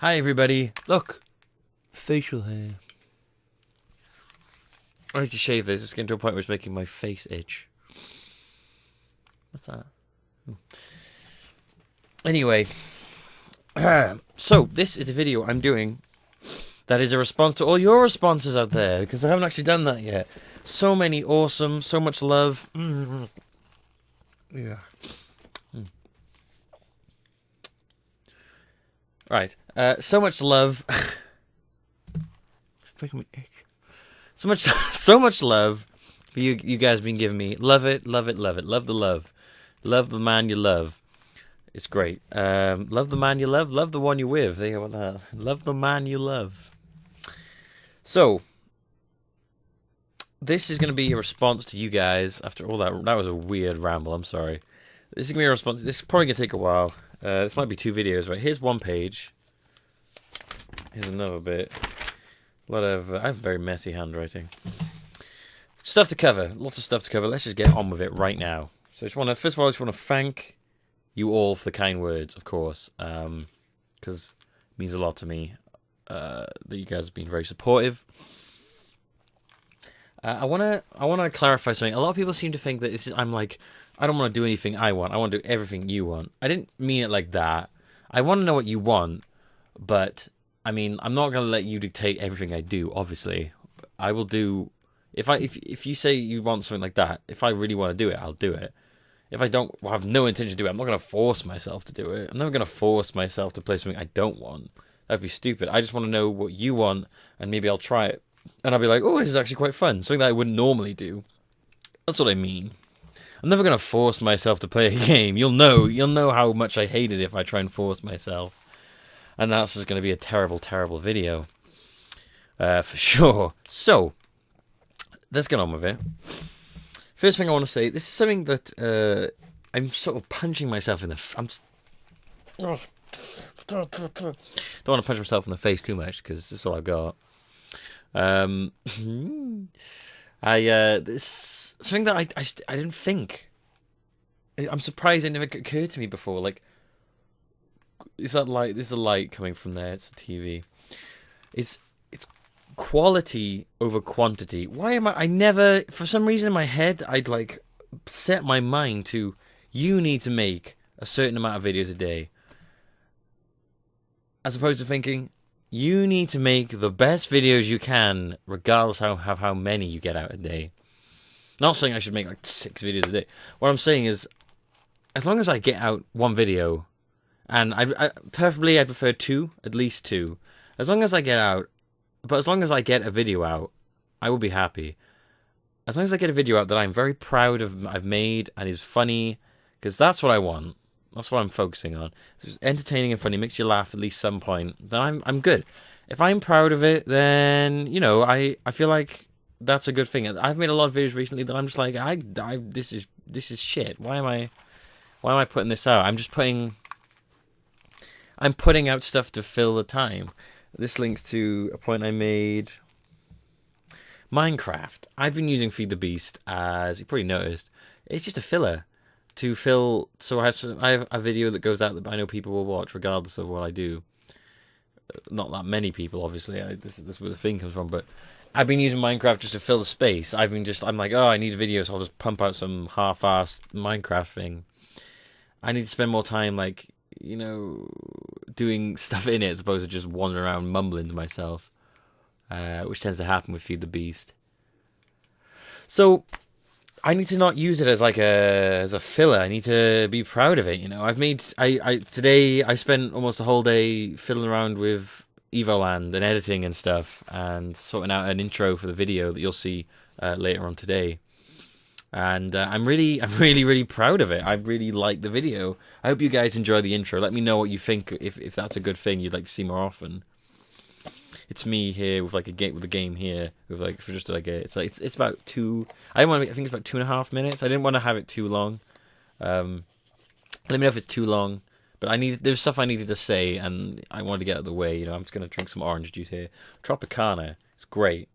Hi everybody. Look. Facial hair. I need to shave this. It's getting to a point where it's making my face itch. What's that? Ooh. Anyway. So, this is the video I'm doing that is a response to all your responses out there, because I haven't actually done that yet. So many awesome, so much love. Yeah. Right. So much love. So much love for you guys been giving me. Love it, love it, love it. Love the love. Love the man you love. It's great. Love the man you love the one you're with. There you go. Love the man you love. So, this is going to be a response to you guys after all that. That was a weird ramble. I'm sorry. This is going to be a response. This is probably going to take a while. This might be 2 videos, right? Here's one page. Here's another bit. A lot of... I have very messy handwriting. Stuff to cover. Lots of stuff to cover. Let's just get on with it right now. So I just want to... First of all, I just want to thank you all for the kind words, of course. Because it means a lot to me that you guys have been very supportive. I want to clarify something. A lot of people seem to think that this is... I'm like... I don't want to do anything I want. I want to do everything you want. I didn't mean it like that. I want to know what you want, but I mean, I'm not going to let you dictate everything I do. Obviously, I will do. If you say you want something like that, if I really want to do it, I'll do it. If I don't have no intention to do it, I'm not going to force myself to do it. I'm never going to force myself to play something I don't want. That'd be stupid. I just want to know what you want, and maybe I'll try it, and I'll be like, oh, this is actually quite fun. Something that I wouldn't normally do. That's what I mean. I'm never going to force myself to play a game. You'll know how much I hate it if I try and force myself. And that's just going to be a terrible, terrible video. For sure. So, let's get on with it. First thing I want to say, this is something that I'm sort of punching myself in the... don't want to punch myself in the face too much, because this is all I've got. This something that I didn't think. I'm surprised it never occurred to me before. Like, is that light? There's a light coming from there. It's a TV. It's quality over quantity. Why am I never, for some reason in my head, I'd like set my mind to, you need to make a certain amount of videos a day, as opposed to thinking, you need to make the best videos you can, regardless of how many you get out a day. Not saying I should make like 6 videos a day. What I'm saying is, as long as I get out one video, and I preferably I prefer 2, at least 2. As long as I get out, but as long as I get a video out, I will be happy. As long as I get a video out that I'm very proud of, I've made, and is funny, because that's what I want. That's what I'm focusing on. If it's entertaining and funny, makes you laugh at least some point, then I'm good. If I'm proud of it, then, you know, I feel like that's a good thing. I've made a lot of videos recently that I'm just like, this is shit. Why am I putting this out? I'm putting out stuff to fill the time. This links to a point I made. Minecraft. I've been using Feed the Beast, as you probably noticed. It's just a filler to fill, so I have a video that goes out that I know people will watch regardless of what I do. Not that many people, obviously. This is where the thing comes from, but I've been using Minecraft just to fill the space. I'm like, oh, I need a video, so I'll just pump out some half-assed Minecraft thing. I need to spend more time, like, you know, doing stuff in it as opposed to just wandering around mumbling to myself, which tends to happen with Feed the Beast. So I need to not use it as like as a filler. I need to be proud of it, you know. Today I spent almost a whole day fiddling around with Evoland and editing and stuff, and sorting out an intro for the video that you'll see later on today. And I'm really proud of it. I really like the video. I hope you guys enjoy the intro. Let me know what you think, if that's a good thing you'd like to see more often. It's me here with like a game here with like, for just like it's about 2. I think it's about 2.5 minutes. I didn't want to have it too long. Let me know if it's too long. But there's stuff I needed to say, and I wanted to get out of the way. You know, I'm just gonna drink some orange juice here. Tropicana, it's great.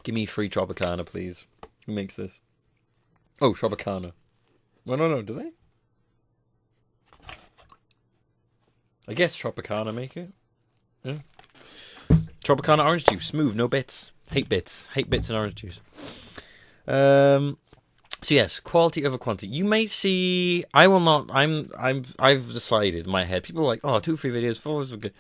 Give me free Tropicana, please. Who makes this? Oh, Tropicana. Well, no, do they? I guess Tropicana make it. Yeah. Tropicana orange juice, smooth, no bits. Hate bits in orange juice. So yes, quality over quantity. You may see. I will not. I've decided in my head. People are like, oh, 2 free videos, 4 are good.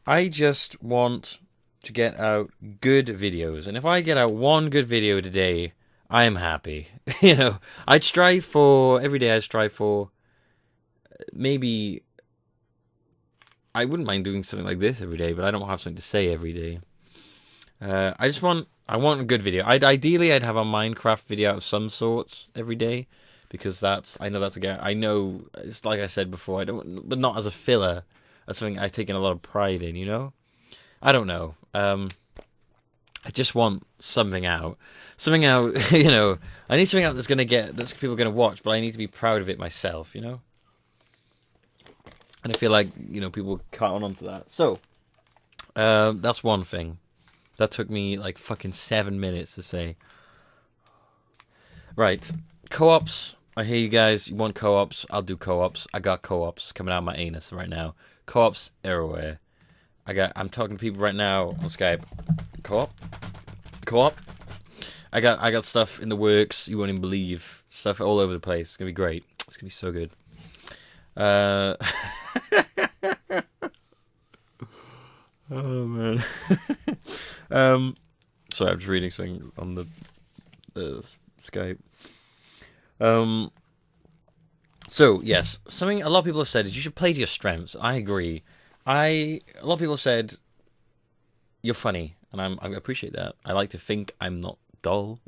I just want to get out good videos, and if I get out 1 good video today, I am happy. You know, I'd strive for every day. I'd strive for maybe. I wouldn't mind doing something like this every day, but I don't have something to say every day. I want a good video. Ideally I'd have a Minecraft video of some sorts every day, because I know it's like I said before, but not as a filler. That's something I've taken a lot of pride in, you know? I don't know. I just want something out, you know. I need something out that's people gonna watch, but I need to be proud of it myself, you know? And I feel like, you know, people caught on to that. So, that's one thing. That took me like fucking 7 minutes to say. Right. Co-ops. I hear you guys. You want co-ops? I'll do co-ops. I got co-ops coming out of my anus right now. Co-ops everywhere. I'm talking to people right now on Skype. Co-op? Co-op? I got stuff in the works you won't even believe. Stuff all over the place. It's gonna be great. It's gonna be so good. Oh man. Sorry, I'm just reading something on the Skype. So yes, something a lot of people have said is you should play to your strengths. I agree. A lot of people have said you're funny, and I appreciate that. I like to think I'm not dull.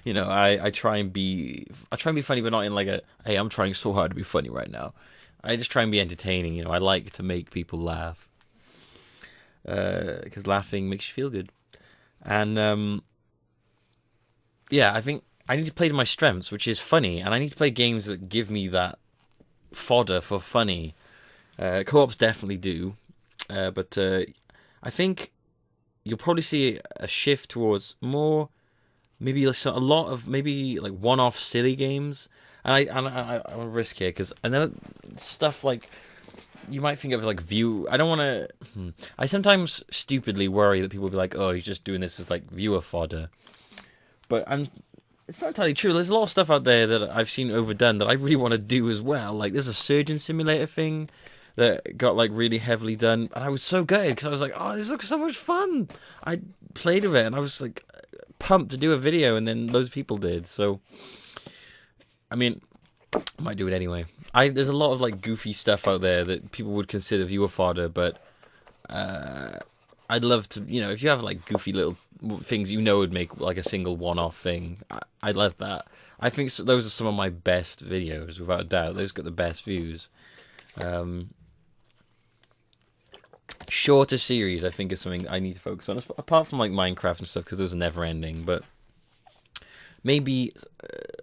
You know, I try and be funny, but not in like hey, I'm trying so hard to be funny right now. I just try and be entertaining. You know, I like to make people laugh. Because laughing makes you feel good. And yeah, I think I need to play to my strengths, which is funny, and I need to play games that give me that fodder for funny. Co-ops definitely do, but I think you'll probably see a shift towards more, maybe a lot of maybe like one-off silly games. And I'm a risk here because I know stuff like. You might think of like view. I don't want to. I sometimes stupidly worry that people will be like, "Oh, he's just doing this as like viewer fodder," but it's not entirely true. There's a lot of stuff out there that I've seen overdone that I really want to do as well. Like there's a surgeon simulator thing that got like really heavily done, and I was so gutted because I was like, "Oh, this looks so much fun." I played with it, and I was like pumped to do a video, and then those people did. So, I mean. I might do it anyway. There's a lot of like goofy stuff out there that people would consider viewer fodder, but I'd love to, you know, if you have like goofy little things you know would make like a single one-off thing, I'd love that. I think those are some of my best videos, without a doubt. Those got the best views. Shorter series, I think, is something I need to focus on, apart from like Minecraft and stuff, because those are never ending, but maybe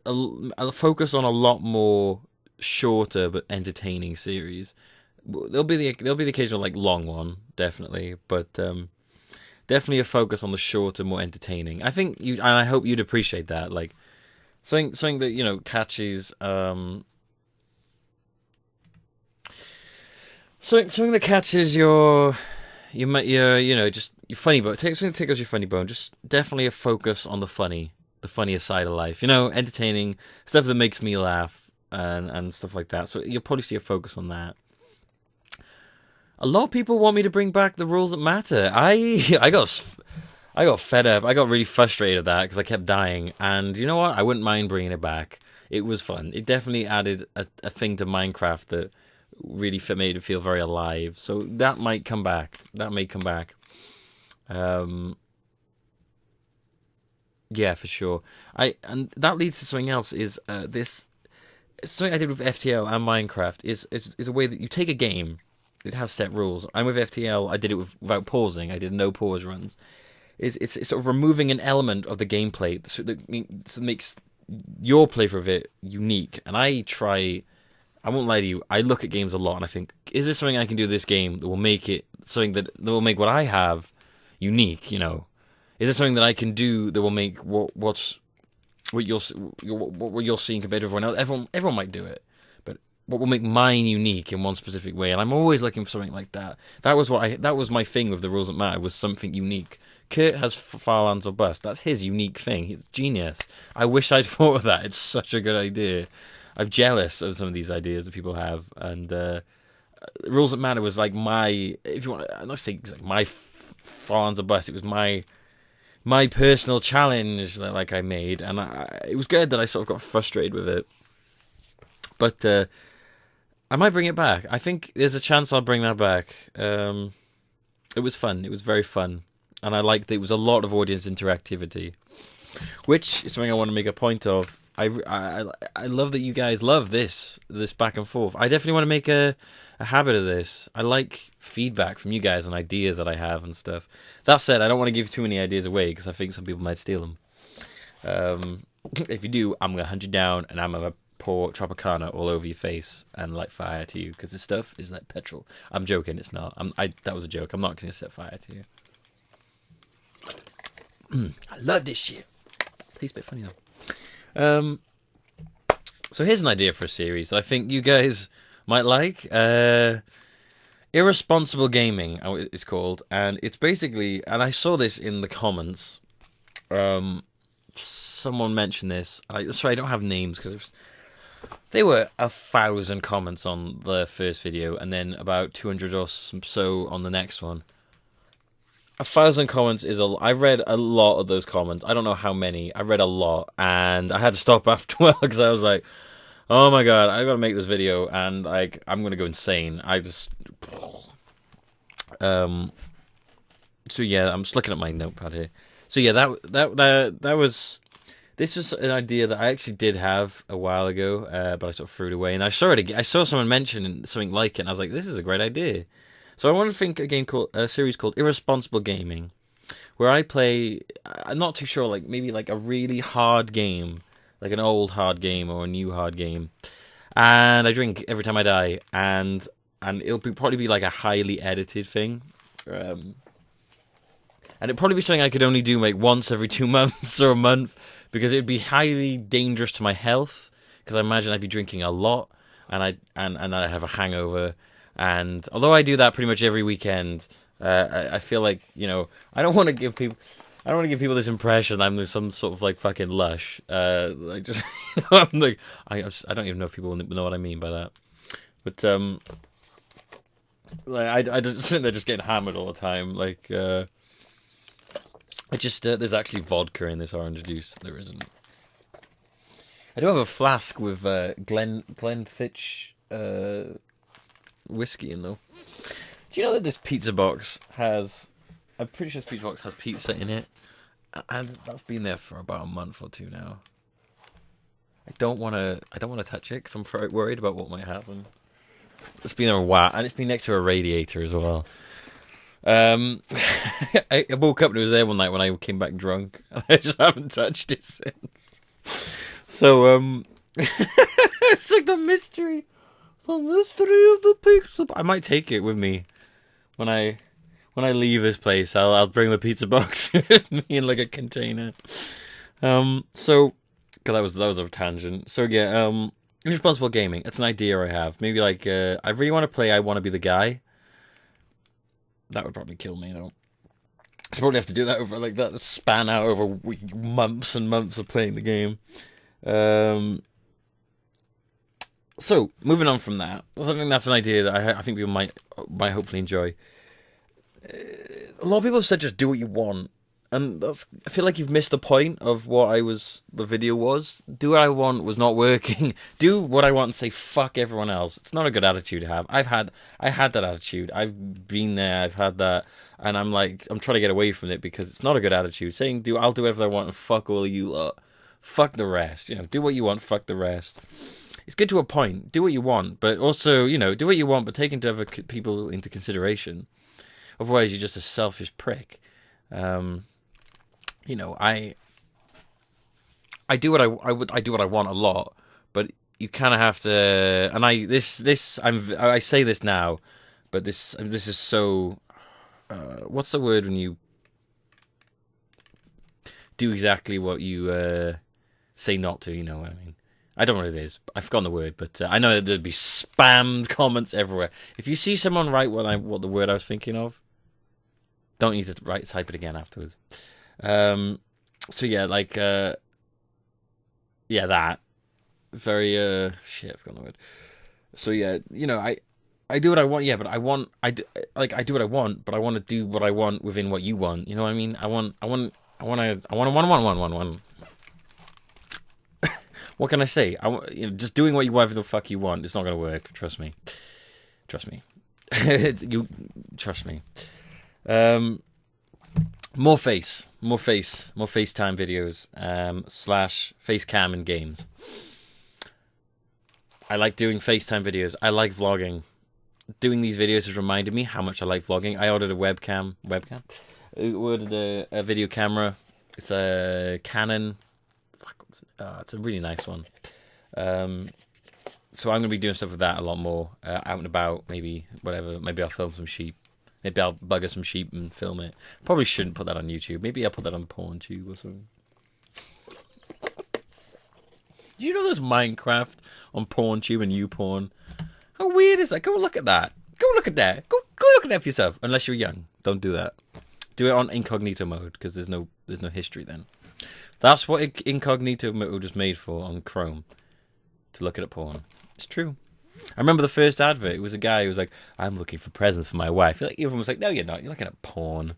I'll focus on a lot more shorter but entertaining series. There'll be the occasional like long one, definitely, but definitely a focus on the shorter, more entertaining. I think and I hope you'd appreciate that, like something that, you know, catches something that catches your you know, just your funny bone. Something that tickles your funny bone. Just definitely a focus on the funnier side of life, you know, entertaining stuff that makes me laugh and stuff like that. So you'll probably see a focus on that. A lot of people want me to bring back the rules that matter. I got fed up. I got really frustrated at that because I kept dying. And you know what? I wouldn't mind bringing it back. It was fun. It definitely added a thing to Minecraft that really made it feel very alive. So that might come back. That may come back. Yeah, for sure. And that leads to something else. Is this something I did with FTL and Minecraft? Is a way that you take a game. It has set rules. I'm with FTL. I did it without pausing. I did no pause runs. It's sort of removing an element of the gameplay so that makes your playthrough of it unique. And I won't lie to you. I look at games a lot and I think, is there something I can do to this game that will make it something that will make what I have unique? You know. Is there something that I can do that will make what's what you're seeing compared to everyone else. Everyone might do it, but what will make mine unique in one specific way? And I'm always looking for something like that. That was my thing with the rules that matter, was something unique. Kurt has Farlands or Bust. That's his unique thing. He's genius. I wish I'd thought of that. It's such a good idea. I'm jealous of some of these ideas that people have, and rules that matter was like my. If you want, I'm not saying like my Farlands or Bust. It was my personal challenge that like I made, and it was good that I sort of got frustrated with it. But I might bring it back. I think there's a chance I'll bring that back. It was fun. It was very fun. And I liked that it was a lot of audience interactivity, which is something I want to make a point of. I love that you guys love this back and forth. I definitely want to make a habit of this. I like feedback from you guys on ideas that I have and stuff. That said, I don't want to give too many ideas away because I think some people might steal them. If you do, I'm going to hunt you down and I'm going to pour Tropicana all over your face and light fire to you because this stuff is like petrol. I'm joking, it's not. That was a joke. I'm not going to set fire to you. I love this shit. Tastes a bit funny though. So here's an idea for a series that I think you guys might like. Irresponsible Gaming, it's called, and it's basically, and I saw this in the comments. Someone mentioned this. Sorry, I don't have names because there were 1,000 comments on the first video, and then about 200 or so on the next one. 1,000 comments is I read a lot of those comments. I don't know how many. I read a lot, and I had to stop after a while because I was like, "Oh my god, I gotta make this video," and like I'm gonna go insane. I just, so yeah, I'm just looking at my notepad here. So yeah, that was. This was an idea that I actually did have a while ago, but I sort of threw it away. And I saw it again. I saw someone mention something like it, and I was like, "This is a great idea." So I want to think a series called Irresponsible Gaming, where I play. I'm not too sure, like maybe like a really hard game, like an old hard game or a new hard game, and I drink every time I die, and it'll probably be like a highly edited thing, and it'd probably be something I could only do like once every 2 months or a month because it'd be highly dangerous to my health because I imagine I'd be drinking a lot and I'd have a hangover. And although I do that pretty much every weekend, I feel like, you know, I don't want to give people this impression I'm some sort of like fucking lush. Like just, you know, I'm like, I don't even know if people know what I mean by that. But like I just sitting there just getting hammered all the time. Like I just there's actually vodka in this orange juice. There isn't. I do have a flask with Glenfiddich whiskey in though. Do you know that this pizza box has? I'm pretty sure this pizza box has pizza in it, and that's been there for about a month or two now. I don't want to touch it because I'm worried about what might happen. It's been there a while, and it's been next to a radiator as well. I woke up and it was there one night when I came back drunk, and I just haven't touched it since. So it's like the mystery of the pizza. I might take it with me when I leave this place. I'll bring the pizza box with me in like a container. So because that was a tangent. So yeah, Irresponsible Gaming. It's an idea I have. Maybe like I really want to play I Want to Be the Guy. That would probably kill me though. I probably have to do that over like that span out over months and months of playing the game. So moving on from that, I think that's an idea that I think people might hopefully enjoy. A lot of people have said just do what you want, and I feel like you've missed the point of what the video was. Do what I want was not working. Do what I want and say fuck everyone else. It's not a good attitude to have. I had that attitude. I've been there. I've had that, and I'm trying to get away from it because it's not a good attitude. Saying I'll do whatever I want and fuck all of you lot. Fuck the rest. You know, do what you want. Fuck the rest. It's good to a point. Do what you want, but also, you know, do what you want, but take into other people into consideration. Otherwise, you're just a selfish prick. You know, I do what I do what I want a lot, but you kind of have to. And I say this now, but this is so. What's the word when you do exactly what you say not to. You know what I mean? I don't know what it is. I've forgotten the word, but I know that there'd be spammed comments everywhere. If you see someone write what the word I was thinking of, don't need to type it again afterwards. So yeah, like that. Very shit, I've forgotten the word. So yeah, you know, I do what I want, yeah, but I do what I want, but I want to do what I want within what you want. You know what I mean? I want. What can I say? Just doing what you whatever the fuck you want. It's not gonna work. Trust me. Trust me. You trust me. More FaceTime videos. / facecam in games. I like doing FaceTime videos. I like vlogging. Doing these videos has reminded me how much I like vlogging. I ordered a webcam. I ordered a video camera. It's a Canon. It's a really nice one. So I'm going to be doing stuff with that a lot more. Out and about, maybe, whatever. Maybe I'll film some sheep. Maybe I'll bugger some sheep and film it. Probably shouldn't put that on YouTube. Maybe I'll put that on PornTube or something. Do you know there's Minecraft on PornTube and YouPorn? How weird is that? Go look at that. Go look at that. Go look at that for yourself. Unless you're young, don't do that. Do it on incognito mode because there's no history then. That's what incognito mode was made for on Chrome, to look at porn. It's true. I remember the first advert. It was a guy who was like, "I'm looking for presents for my wife." Like, everyone was like, "No, you're not. You're looking at porn.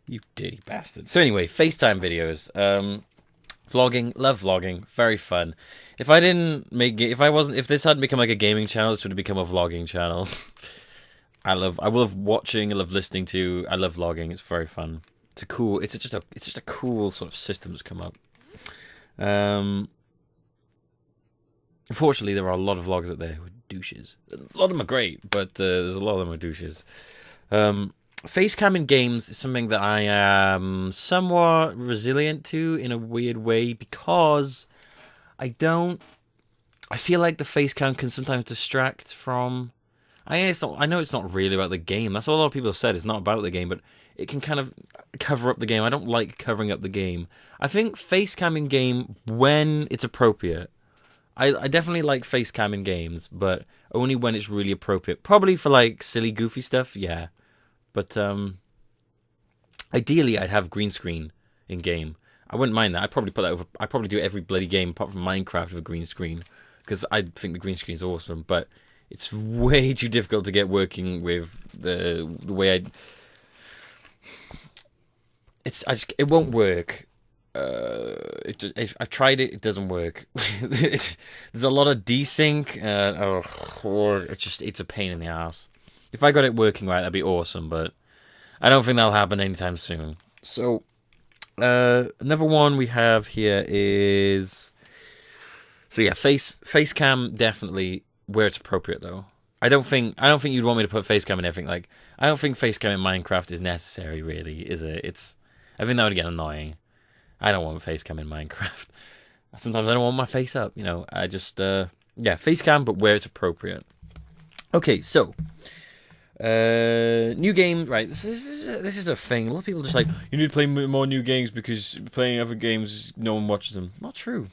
You dirty bastard." So anyway, FaceTime videos. Vlogging, love vlogging, very fun. If this hadn't become like a gaming channel, this would have become a vlogging channel. I love watching, I love listening to, I love vlogging. It's very fun. It's just a cool sort of system that's come up. Unfortunately, there are a lot of vloggers out there who are douches. A lot of them are great, but there's a lot of them are douches. Facecam in games is something that I am somewhat resilient to in a weird way because I feel like the facecam can sometimes distract from. I know it's not really about the game. That's what a lot of people have said. It's not about the game, but it can kind of cover up the game. I don't like covering up the game. I think facecam in game when it's appropriate. I definitely like facecam in games, but only when it's really appropriate. Probably for like silly, goofy stuff, yeah. But ideally, I'd have green screen in game. I wouldn't mind that. I'd probably put that over. I'd probably do every bloody game apart from Minecraft with a green screen because I think the green screen is awesome. But it's way too difficult to get working with the way it won't work. I've tried it. It doesn't work. There's a lot of desync. It's a pain in the ass. If I got it working right, that'd be awesome. But I don't think that'll happen anytime soon. So another one we have here is facecam definitely where it's appropriate though. I don't think you'd want me to put facecam in everything. Like I don't think facecam in Minecraft is necessary, really, is it? I think that would get annoying. I don't want facecam in Minecraft. Sometimes I don't want my face up, you know. I just facecam, but where it's appropriate. Okay, so new game, right? This is a thing. A lot of people are just like, you need to play more new games because playing other games, no one watches them. Not true.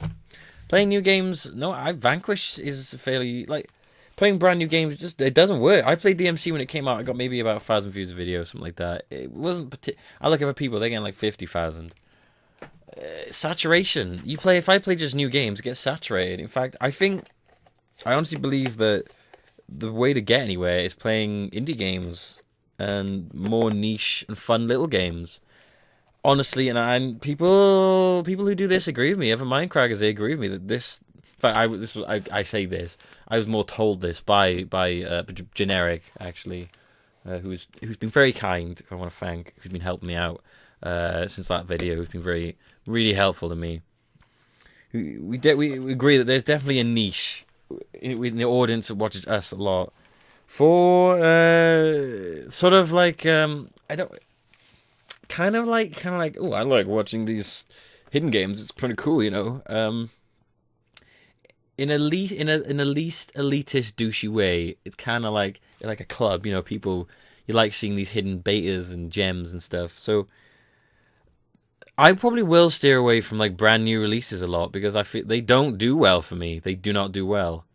Playing new games, no. Vanquish is fairly like playing brand new games. It doesn't work. I played DMC when it came out. I got maybe about 1,000 views a video, something like that. It wasn't. I look at other people; they're getting like 50,000. Saturation. If I play just new games, it gets saturated. In fact, I honestly believe that the way to get anywhere is playing indie games and more niche and fun little games. Honestly, and people who do this agree with me. Even Minecrafters, they agree with me that this. In fact, I say this. I was more told this by Generic actually, who's been very kind. I want to thank, who's been helping me out since that video. Who's been really helpful to me. We agree that there's definitely a niche in the audience that watches us a lot for sort of like oh, I like watching these hidden games. It's pretty cool, you know. In a least elitist douchey way, it's kind of like a club, you know. People, you like seeing these hidden betas and gems and stuff. So I probably will steer away from like brand new releases a lot because I feel they don't do well for me. They do not do well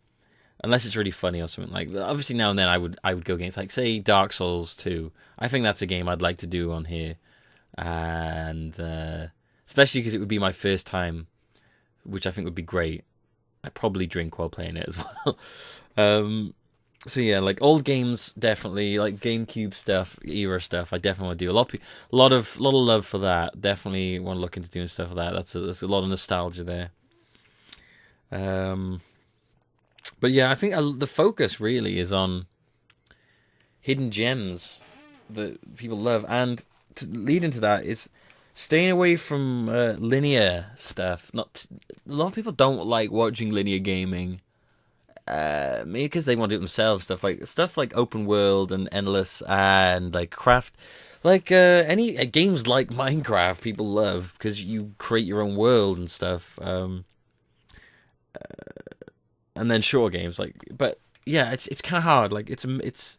unless it's really funny or something. Like obviously now and then I would go against like say Dark Souls 2. I think that's a game I'd like to do on here, and especially because it would be my first time, which I think would be great. I'd probably drink while playing it as well. So yeah, like old games definitely, like GameCube stuff, era stuff. I definitely want to do a lot of love for that. Definitely want to look into doing stuff like that. There's a lot of nostalgia there. But yeah, I think the focus really is on hidden gems that people love, and to lead into that is staying away from linear stuff. A lot of people don't like watching linear gaming. Maybe because they want to do it themselves. Stuff like open world and endless and like craft, like any games like Minecraft. People love because you create your own world and stuff. And then short games but yeah, it's kind of hard. Like it's.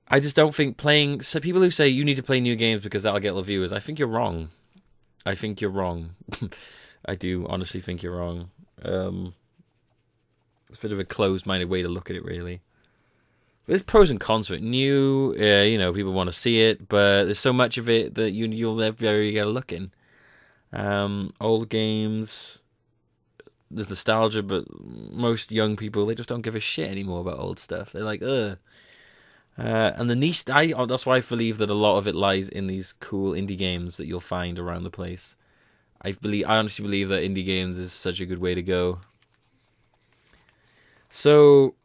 I just don't think playing. So people who say you need to play new games because that'll get the viewers. I think you're wrong. I do honestly think you're wrong. It's a bit of a closed-minded way to look at it, really. There's pros and cons to it. New, people want to see it, but there's so much of it that you'll never get a look in. Old games, there's nostalgia, but most young people, they just don't give a shit anymore about old stuff. They're like, ugh. And the niche, that's why I believe that a lot of it lies in these cool indie games that you'll find around the place. I honestly believe that indie games is such a good way to go. So,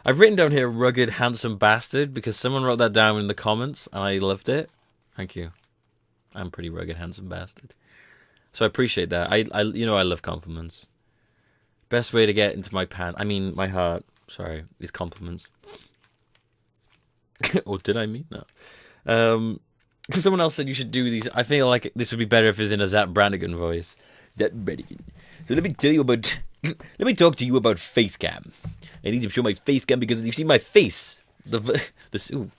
I've written down here rugged, handsome bastard because someone wrote that down in the comments and I loved it. Thank you. I'm pretty rugged, handsome bastard. So I appreciate that. I love compliments. Best way to get into my my heart. Sorry, is compliments. Or did I mean that? Someone else said you should do these. I feel like this would be better if it's in a Zap Brannigan voice. Zap Brannigan. So let me talk to you about facecam. I need to show my facecam because you see my face. Hang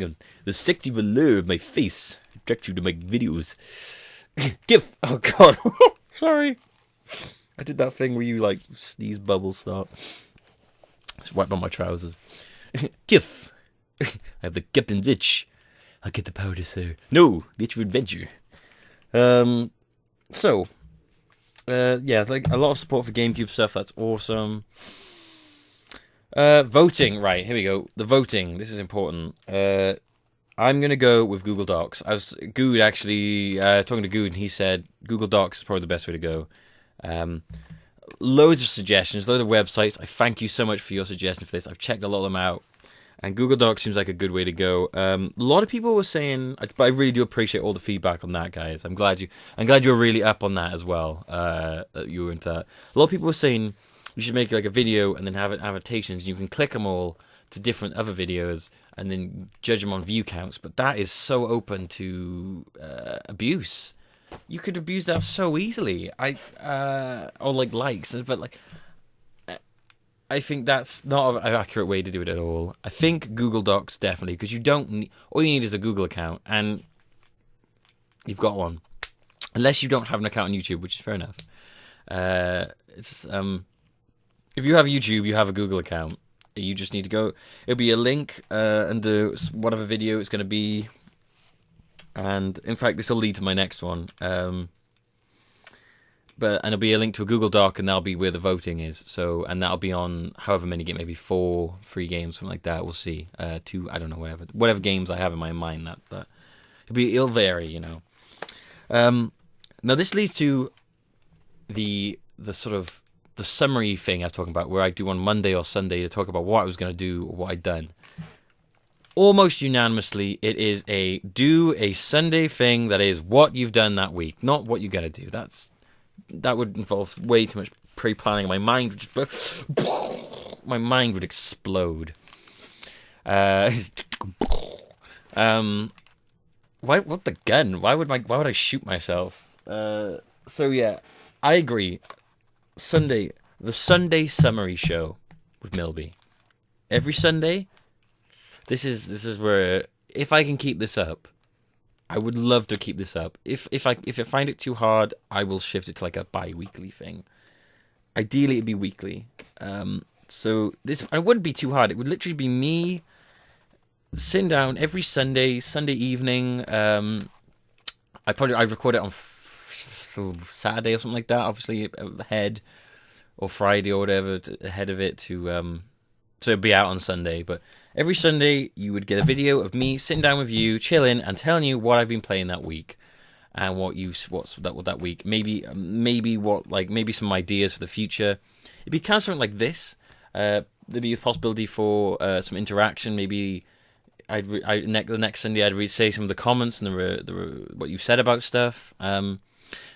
on. The sexy velour of my face attracts you to my videos. GIF. Oh god. Sorry. I did that thing where you like sneeze bubbles start. Just wipe on my trousers. GIF. I have the captain's itch. I'll get the powder, sir. No, the itch of adventure. Like a lot of support for GameCube stuff. That's awesome. Voting, right? Here we go. The voting. This is important. I'm gonna go with Google Docs. I was Good actually talking to Good, and he said Google Docs is probably the best way to go. Loads of suggestions, loads of websites. I thank you so much for your suggestion for this. I've checked a lot of them out, and Google Docs seems like a good way to go. A lot of people were saying, but I really do appreciate all the feedback on that, guys. I'm glad you were really up on that as well. That you were into that. A lot of people were saying you should make like a video and then have annotations. You can click them all to different other videos and then judge them on view counts. But that is so open to abuse. You could abuse that so easily. Or like likes, but like. I think that's not an accurate way to do it at all. I think Google Docs definitely, because all you need is a Google account, and you've got one. Unless you don't have an account on YouTube, which is fair enough. If you have YouTube, you have a Google account. You just need to go. It'll be a link under whatever video it's going to be, and in fact, this will lead to my next one. And it'll be a link to a Google Doc, and that'll be where the voting is. So, and that'll be on however many games, maybe 4 free games, something like that. We'll see. 2, I don't know, whatever games I have in my mind. That it'll vary, Now this leads to the sort of the summary thing I was talking about, where I do on Monday or Sunday to talk about what I was going to do or what I'd done. Almost unanimously, it is do a Sunday thing that is what you've done that week, not what you're going to do. That would involve way too much pre-planning. My mind would explode. Why? What the gun? Why would I shoot myself? So yeah, I agree. The Sunday summary show with Millbee. Every Sunday. This is where if I can keep this up, I would love to keep this up. If I find it too hard, I will shift it to like a bi-weekly thing. Ideally, it'd be weekly. So this, it wouldn't be too hard. It would literally be me sitting down every Sunday evening. I record it on Saturday or something like that. Obviously ahead, or Friday or whatever ahead of it to so it'd be out on Sunday. But every Sunday you would get a video of me sitting down with you, chilling, and telling you what I've been playing that week. And what's that week? Maybe some ideas for the future. It'd be kind of something like this. There'd be a possibility for some interaction. Maybe the next Sunday I'd say some of the comments and what you've said about stuff. So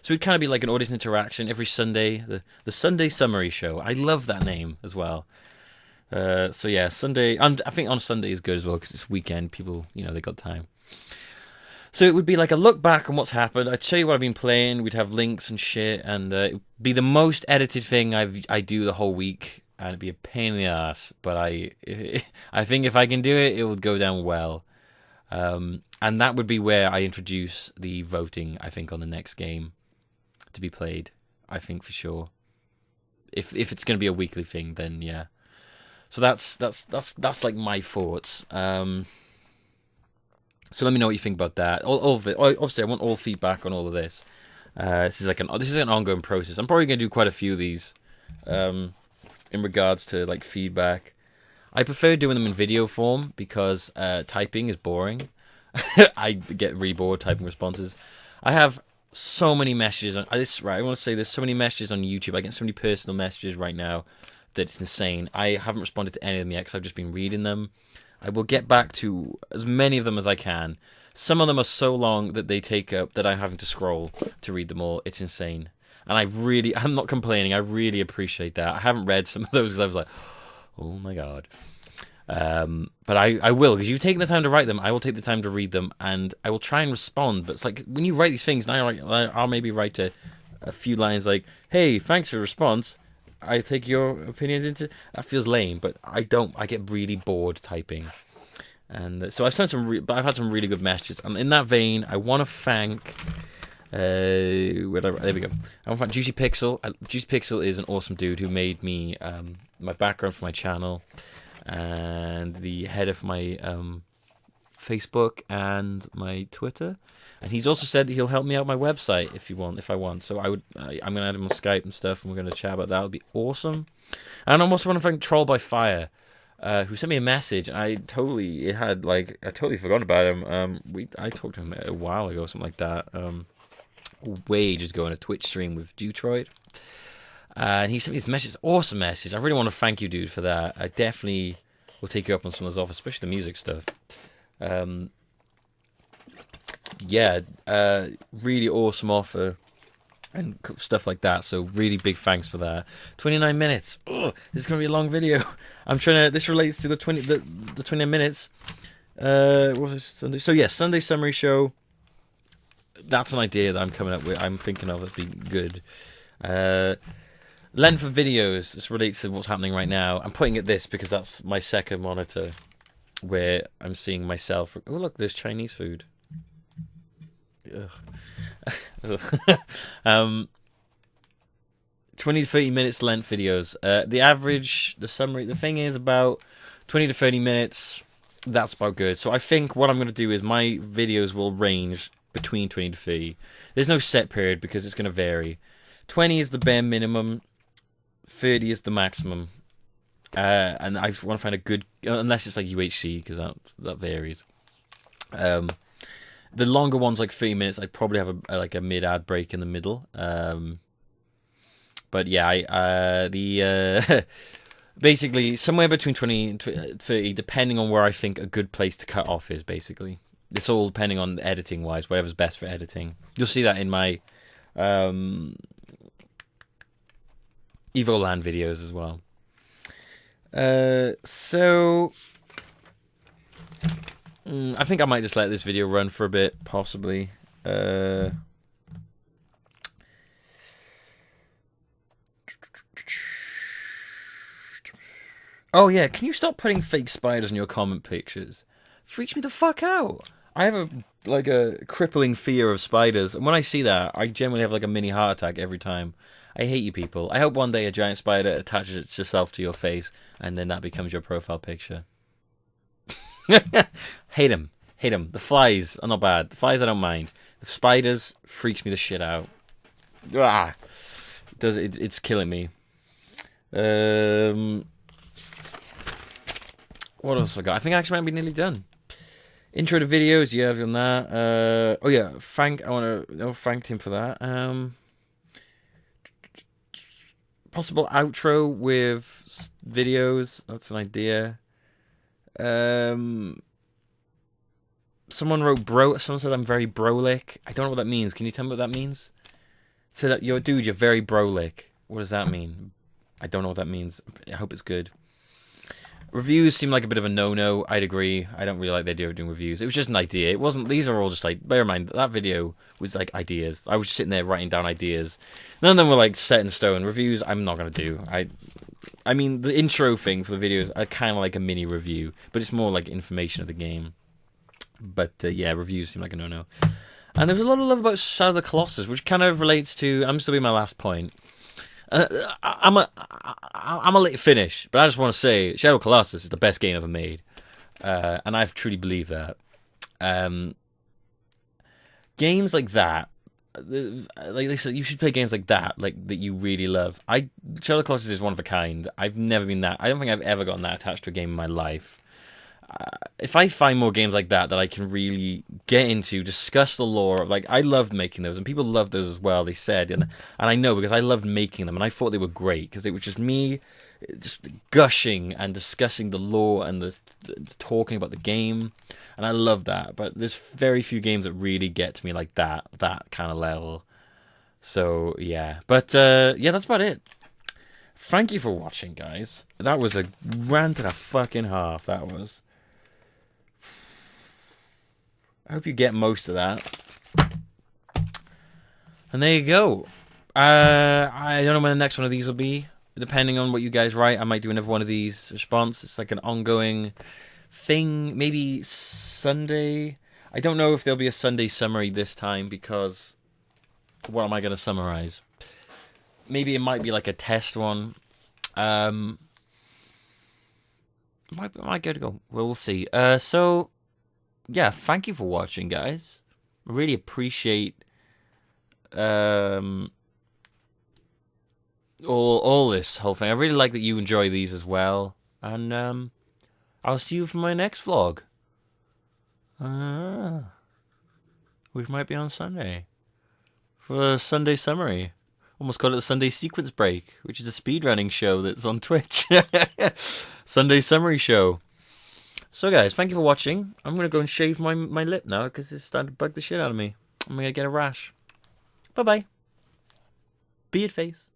it'd kind of be like an audience interaction every Sunday. The Sunday Summary Show. I love that name as well. So yeah, Sunday. And I think on Sunday is good as well because it's weekend. People, they got time. So it would be like a look back on what's happened. I'd show you what I've been playing. We'd have links and shit, and it'd be the most edited thing I do the whole week, and it'd be a pain in the ass. But I think if I can do it, it would go down well. And that would be where I introduce the voting. I think on the next game to be played. I think for sure. If it's going to be a weekly thing, then yeah. So that's like my thoughts. So let me know what you think about that. All of it. Obviously, I want all feedback on all of this. This is an ongoing process. I'm probably going to do quite a few of these in regards to like feedback. I prefer doing them in video form because typing is boring. I get really bored typing responses. I have so many messages on this. Right, I want to say there's so many messages on YouTube. I get so many personal messages right now that it's insane. I haven't responded to any of them yet because I've just been reading them. I will get back to as many of them as I can. Some of them are so long that they take up that I'm having to scroll to read them all. It's insane. And I'm not complaining. I really appreciate that. I haven't read some of those because I was like, oh my God. But I will, because you've taken the time to write them. I will take the time to read them, and I will try and respond. But it's like when you write these things, now I'll maybe write a few lines like, hey, thanks for your response. I take your opinions into... That feels lame, but I don't. I get really bored typing. And so I've sent but I've had some really good messages. And in that vein, I want to thank... there we go. I want to thank Juicy Pixel. Juicy Pixel is an awesome dude who made me my background for my channel and the header for my Facebook and my Twitter. And he's also said he'll help me out my website if I want. So I'm going to add him on Skype and stuff, and we're going to chat about that. It would be awesome. And I also want to thank Troll by Fire, who sent me a message. I totally forgot about him. I talked to him a while ago, something like that. Way ages ago on a Twitch stream with Detroit. And he sent me this message, awesome message. I really want to thank you, dude, for that. I definitely will take you up on some of those offers, especially the music stuff. Really awesome offer and stuff like that. So really big thanks for that. 29 minutes. Oh, this is gonna be a long video. This relates to the 29 minutes. What was it, Sunday? So yeah, Sunday Summary Show. That's an idea that I'm coming up with. I'm thinking of as being good. Length of videos. This relates to what's happening right now. I'm pointing at this because that's my second monitor where I'm seeing myself. Oh look, there's Chinese food. 20 to 30 minutes length videos. The summary, the thing is about 20 to 30 minutes. That's about good. So I think what I'm going to do is my videos will range between 20 to 30. There's no set period because it's going to vary. 20 is the bare minimum. 30 is the maximum. And I want to find a good, unless it's like UHC, because that varies. The longer ones, like 30 minutes, I'd probably have a mid-ad break in the middle. But yeah, basically somewhere between 20 and 30, depending on where I think a good place to cut off is. Basically, it's all depending on editing wise, whatever's best for editing. You'll see that in my Evoland videos as well. So I think I might just let this video run for a bit, possibly. Oh yeah, can you stop putting fake spiders in your comment pictures? freaks me the fuck out. I have a crippling fear of spiders, and when I see that, I generally have like a mini heart attack every time. I hate you people. I hope one day a giant spider attaches itself to your face, and then that becomes your profile picture. Hate him. The flies are not bad. The flies I don't mind. The spiders freaks me the shit out. Ah, it's killing me. What else have I got? I think I actually might be nearly done. Intro to videos, yeah, I've done that. Oh yeah, I want to thank him for that. Possible outro with videos. That's an idea. Someone wrote bro. Someone said I'm very brolic. I don't know what that means. Can you tell me what that means? So that you're very brolic. What does that mean? I don't know what that means. I hope it's good. Reviews seem like a bit of a no-no. I'd agree. I don't really like the idea of doing reviews. It was just an idea. It wasn't. These are all just like. Bear in mind that video was like ideas. I was just sitting there writing down ideas. None of them were like set in stone. Reviews, I'm not gonna do. I mean, the intro thing for the videos are kind of like a mini review, but it's more like information of the game. But yeah, reviews seem like a no-no. And there was a lot of love about Shadow of the Colossus, which kind of relates to. I'm still be my last point. I'm a late finish, but I just want to say Shadow of the Colossus is the best game ever made, and I truly believe that. Games like that, like they said, you should play games like that you really love. Shadow of the Colossus is one of a kind. I've never been that. I don't think I've ever gotten that attached to a game in my life. If I find more games like that I can really get into, discuss the lore, like I loved making those, and people loved those as well. They said, and I know because I loved making them, and I thought they were great because it was just me, just gushing and discussing the lore and the talking about the game, and I love that. But there's very few games that really get to me like that kind of level. So yeah, but yeah, that's about it. Thank you for watching, guys. That was a rant and a fucking half. That was. I hope you get most of that. And there you go. I don't know when the next one of these will be. Depending on what you guys write, I might do another one of these response. It's like an ongoing thing. Maybe Sunday. I don't know if there'll be a Sunday summary this time because what am I going to summarize? Maybe it might be like a test one. Might go to go. We'll see. So yeah, thank you for watching, guys. I really appreciate all this whole thing. I really like that you enjoy these as well. And I'll see you for my next vlog. Which might be on Sunday. For a Sunday summary. Almost call it a Sunday sequence break, which is a speedrunning show that's on Twitch. Sunday summary show. So guys, thank you for watching. I'm going to go and shave my lip now because it's starting to bug the shit out of me. I'm going to get a rash. Bye-bye. Beard face.